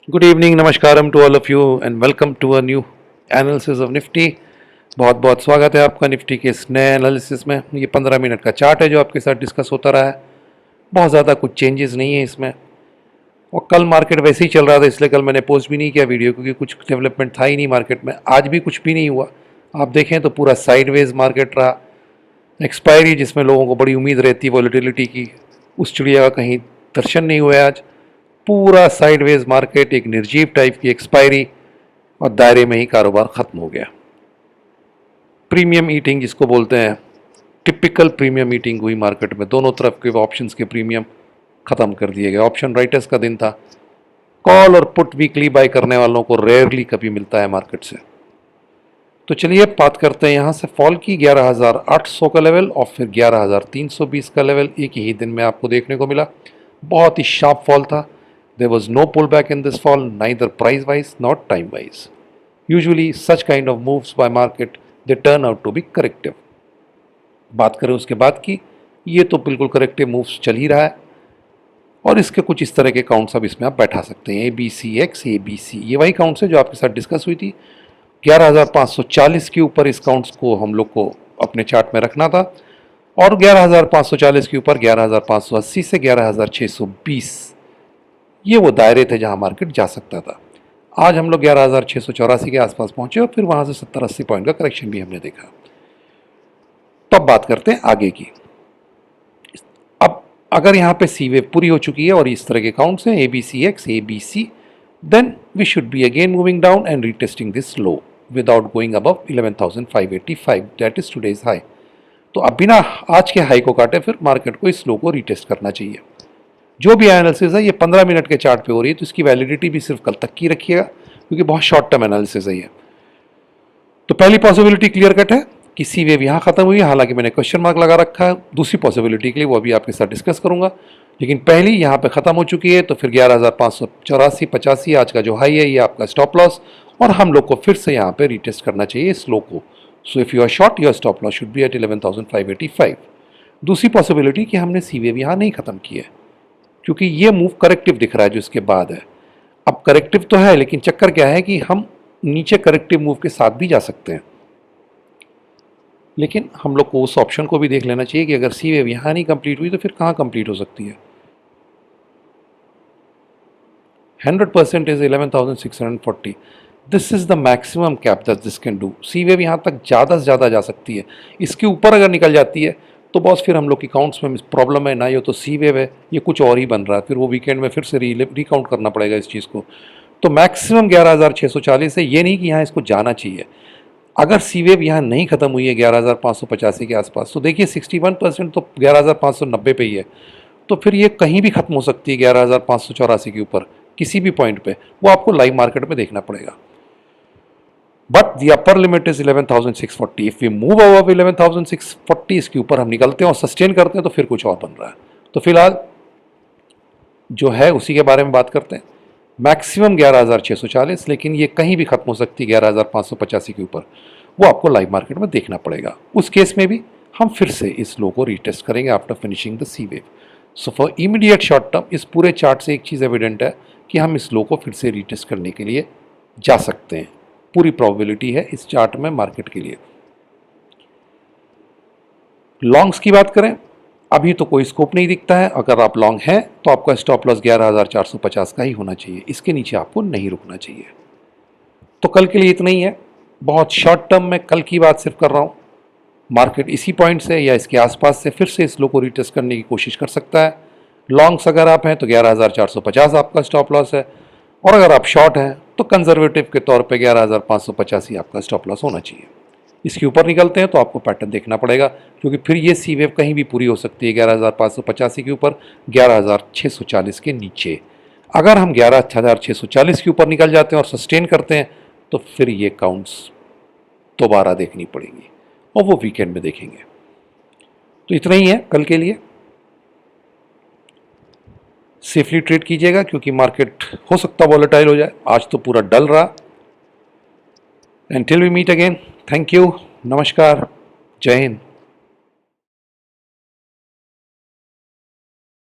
Good evening, नमस्कारम to all of you and welcome to a new analysis of Nifty. बहुत बहुत स्वागत है आपका निफ्टी के इस नए एनालिसिस में। ये 15 मिनट का चार्ट है जो आपके साथ डिस्कस होता रहा है। बहुत ज़्यादा कुछ चेंजेस नहीं है इसमें, और कल मार्केट वैसे ही चल रहा था, इसलिए कल मैंने पोस्ट भी नहीं किया वीडियो, क्योंकि कुछ डेवलपमेंट था ही नहीं मार्केट में। आज भी कुछ भी नहीं हुआ। आप देखें तो पूरा साइडवेज मार्केट रहा। एक्सपायरी जिसमें लोगों को बड़ी उम्मीद रहती है वॉलेटिलिटी की, उस चिड़िया का कहीं दर्शन नहीं हुआ आज। पूरा साइडवेज मार्केट, एक निर्जीव टाइप की एक्सपायरी, और दायरे में ही कारोबार खत्म हो गया। प्रीमियम ईटिंग जिसको बोलते हैं, टिपिकल प्रीमियम ईटिंग हुई मार्केट में। दोनों तरफ के ऑप्शंस के प्रीमियम खत्म कर दिए गए। ऑप्शन राइटर्स का दिन था। कॉल और पुट वीकली बाय करने वालों को रेयरली कभी मिलता है मार्केट से। तो चलिए बात करते हैं यहाँ से फॉल की। 11,800 का लेवल और फिर 11,320 का लेवल एक ही दिन में आपको देखने को मिला। बहुत ही शार्प फॉल था। There was no pullback in this fall, neither price-wise nor time-wise. Usually, such kind of moves by market, they turn out to be corrective. बात करें उसके बाद की, ये तो बिल्कुल करेक्टिव मूव्स चल ही रहा है, और इसके कुछ इस तरह के काउंट्स अब इसमें आप बैठा सकते हैं। ABCX, ABC, ये वही काउंट्स है जो आपके साथ डिस्कस हुई थी। 11,540 के ऊपर इस काउंट्स को हम लोग को अपने चार्ट में रखना था, और 11,540 के ऊपर 11,580 से 11,620 ये वो दायरे थे जहां मार्केट जा सकता था। आज हम लोग 11,684 के आसपास पहुंचे, और फिर वहां से 70-80 पॉइंट का करेक्शन भी हमने देखा। तब बात करते हैं आगे की। अब अगर यहाँ पे सी वेव पूरी हो चुकी है और इस तरह के काउंट्स हैं ABCX, ABC, then we should be again moving down and retesting this low without going above 11,585, that is today's high. तो अब बिना आज के हाई को काटे फिर मार्केट को इस लो को रीटेस्ट करना चाहिए। जो भी एनालिसिस है ये 15 मिनट के चार्ट पे हो रही है, तो इसकी वैलिडिटी भी सिर्फ कल तक की रखिएगा, क्योंकि बहुत शॉर्ट टर्म एनालिसिस है ये। तो पहली पॉसिबिलिटी क्लियर कट है कि सी वेव यहाँ खत्म हुई है, हालांकि मैंने क्वेश्चन मार्क लगा रखा है दूसरी पॉसिबिलिटी के लिए, वो अभी आपके साथ डिस्कस करूंगा। लेकिन पहली यहाँ पे खत्म हो चुकी है, तो फिर 11,584-85 आज का जो हाई है ये आपका स्टॉप लॉस, और हम लोग को फिर से यहाँ पे रिटेस्ट करना चाहिए इस लो को। So if you are short, your stop loss should be at 11,585। दूसरी पॉसिबिलिटी कि हमने सी वेव यहाँ नहीं खत्म की है, क्योंकि ये मूव करेक्टिव दिख रहा है जो इसके बाद है। अब करेक्टिव तो है, लेकिन चक्कर क्या है कि हम नीचे करेक्टिव मूव के साथ भी जा सकते हैं, लेकिन हम लोग को उस ऑप्शन को भी देख लेना चाहिए कि अगर सी वेव यहाँ नहीं कंप्लीट हुई तो फिर कहाँ कंप्लीट हो सकती है। 100% is 11,640। This is the maximum cap that this can do. C wave यहाँ तक ज़्यादा से ज़्यादा जा सकती है। इसके ऊपर अगर निकल जाती है तो बॉस फिर हम लोग की काउंट्स में प्रॉब्लम है ना। ये तो सी वेव है, ये कुछ और ही बन रहा है, फिर वो वीकेंड में फिर से रिकाउंट करना पड़ेगा इस चीज़ को। तो मैक्सिमम 11,640 है, ये नहीं कि यहाँ इसको जाना चाहिए। अगर सी वेव यहाँ नहीं खत्म हुई है 11,585 के आसपास, तो देखिए 61% तो 11,590 पे ही है, तो फिर ये कहीं भी खत्म हो सकती है 11,584 के ऊपर किसी भी पॉइंट पे। वो आपको लाइव मार्केट में देखना पड़ेगा। But the upper limit is 11,640। If we move above 11,640, इसके ऊपर हम निकलते हैं और सस्टेन करते हैं तो फिर कुछ और बन रहा है। तो फिलहाल जो है उसी के बारे में बात करते हैं। मैक्सिमम 11,640, लेकिन ये कहीं भी खत्म हो सकती है 11,585 के ऊपर। वो आपको लाइव मार्केट में देखना पड़ेगा। उस केस में भी हम फिर से इस लो को रीटेस्ट करेंगे after finishing the C wave. So for immediate short term इस पूरे चार्ट से एक चीज़ एविडेंट है कि हम इस लो को फिर से रीटेस्ट करने के लिए जा सकते हैं। पूरी प्रोबेबिलिटी है इस चार्ट में मार्केट के लिए। लॉन्ग्स की बात करें, अभी तो कोई स्कोप नहीं दिखता है। अगर आप लॉन्ग हैं तो आपका स्टॉप लॉस 11,450 का ही होना चाहिए, इसके नीचे आपको नहीं रुकना चाहिए। तो कल के लिए इतना ही है। बहुत शॉर्ट टर्म में कल की बात सिर्फ कर रहा हूँ। मार्केट इसी पॉइंट से या इसके आसपास से फिर से इस लो को रिटेस्ट करने की कोशिश कर सकता है। लॉन्ग्स अगर आप हैं तो 11,450 आपका स्टॉप लॉस है, और अगर आप शॉर्ट हैं तो कंजर्वेटिव के तौर पे 11,585 ही आपका स्टॉप लॉस होना चाहिए। इसके ऊपर निकलते हैं तो आपको पैटर्न देखना पड़ेगा, क्योंकि फिर ये सी वेव कहीं भी पूरी हो सकती है 11,585 के ऊपर, 11,640 के नीचे। अगर हम 11,640 के ऊपर निकल जाते हैं और सस्टेन करते हैं तो फिर ये काउंट्स दोबारा देखनी पड़ेंगी, और वो वीकेंड में देखेंगे। तो इतना ही है कल के लिए। सेफली ट्रेड कीजिएगा, क्योंकि मार्केट हो सकता वॉलेटाइल हो जाए। आज तो पूरा डल रहा। Until we meet again, thank you, नमस्कार, जय हिंद।